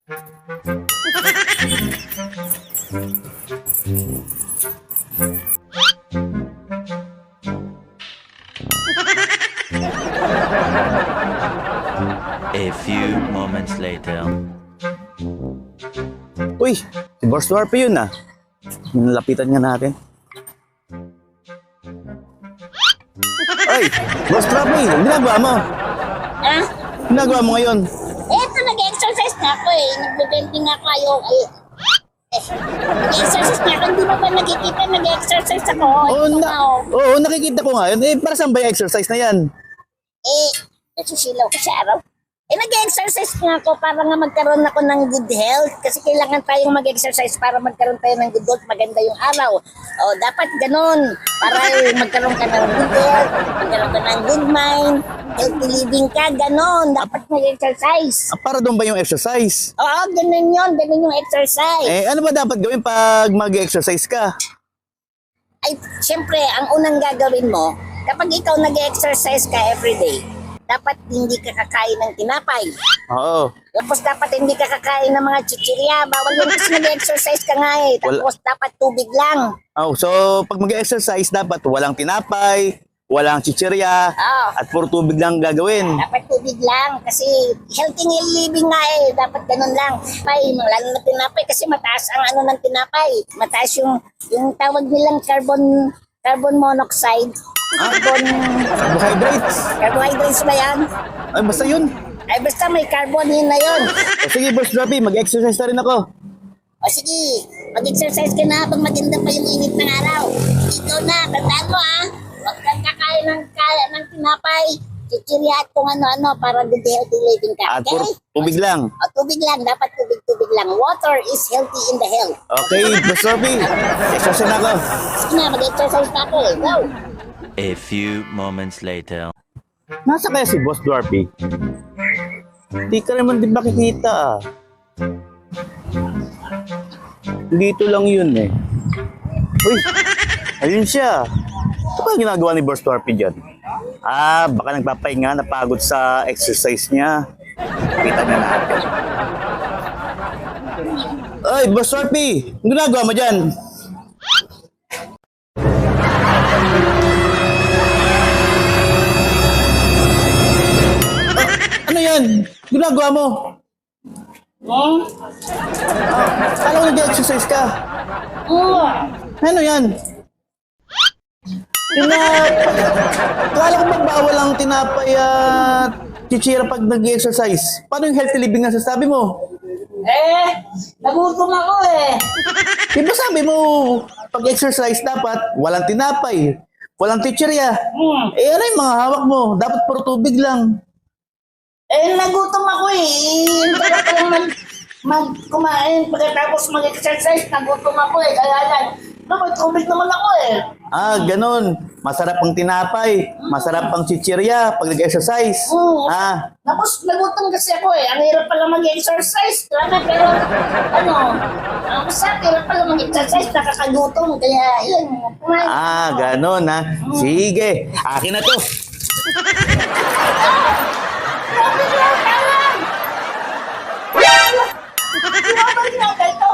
A few moments later. Uy, si Boss Dwarf yun ah. Lapitan nga natin. Ay, Boss Dwarf, ginagawa mo? Ha? Ginagawa mo ngayon? Eto, nag-exercise na ako eh. Nag-bending nga kayo. Nag-exercise na ako. Hindi mo ba nakikita nag-exercise ako? Oo, nakikita ko nga yun. Eh, para saan ba yung exercise na yan? Nasusilaw ko sa araw. Nag-exercise nga ako para nga magkaroon ako ng good health. Kasi kailangan tayong mag-exercise para magkaroon tayo ng good health. Maganda yung araw. O, dapat ganun. Para magkaroon ka ng good health, magkaroon ka ng good mind, healthy living ka, ganun. Dapat mag-exercise. Para doon ba yung exercise? Oo, ganun yun. Ganun yung exercise. Eh, ano ba dapat gawin pag mag-exercise ka? Ay, siyempre, ang unang gagawin mo, kapag ikaw nag-exercise ka everyday, dapat hindi ka kakain ng tinapay. Oo. Tapos dapat hindi ka kakain ng mga chichirya. Bawal yun kasi nag-exercise ka nga eh. Tapos dapat tubig lang. Oh, so pag mag-exercise dapat walang tinapay, walang chichirya, Oo. at puro tubig lang gagawin. Dapat tubig lang. Kasi healthy living nga eh. Dapat ganun lang. Ay, lalo na tinapay kasi mataas ang ano ng tinapay. Mataas yung tawag nilang carbon monoxide. Carbohydrates. Carbohydrates ba yan? Ay, basta yun. Ay basta may carbon yun na yun. O sige, Boss Droppy, mag-exercise na rin ako. O sige, mag-exercise ka na habang maganda pa yung init ng araw. Ikaw na, tandaan mo ha. Huwag kang kakain ng tinapay, chichirya at kung ano-ano para good healthy living ka. At Okay? puro tubig lang. O tubig lang, dapat tubig lang. Water is healthy in the health. Okay, Boss Droppy, exercise na ako. Sige na, mag-exercise na ako eh. Go! A few moments later. Nasa kaya si Boss Droppy? Hindi ka naman din makikita ah. Dito lang yun eh. Uy, ayun siya. Ano ba ginagawa ni Boss Droppy dyan? Ah, baka nagpapahinga, napagod sa exercise niya. Kita niya natin. Ay, Boss Droppy, ano ginagawa mo dyan? Ano yan? Ginagawa mo? Kala ko nag-exercise ka. Ano yan? Kala ko magbawal ang tinapay at chichira pag nag-exercise. Paano yung healthy living na sasabi mo? Nagutom ako eh. Di ba sabi mo, pag-exercise dapat walang tinapay, walang chichirya. Eh ano yung mga hawak mo? Dapat puro tubig lang. Nagutom ako eh. Hindi ka lang kumain pagkatapos mag-exercise. Nagutom ako eh. Kaya yan. May tubig naman ako eh. Ah, ganun. Masarap ang tinapay, masarap ang chichirya pag nag-exercise. Ah, Tapos nagutom kasi ako eh. Ang hirap pala mag-exercise. Pero basta hirap pala mag-exercise. Nakakagutom. Kaya yun. Kumain. ganun ha. Sige, akin na to. Grabe na, kalan! Grabe na, ito.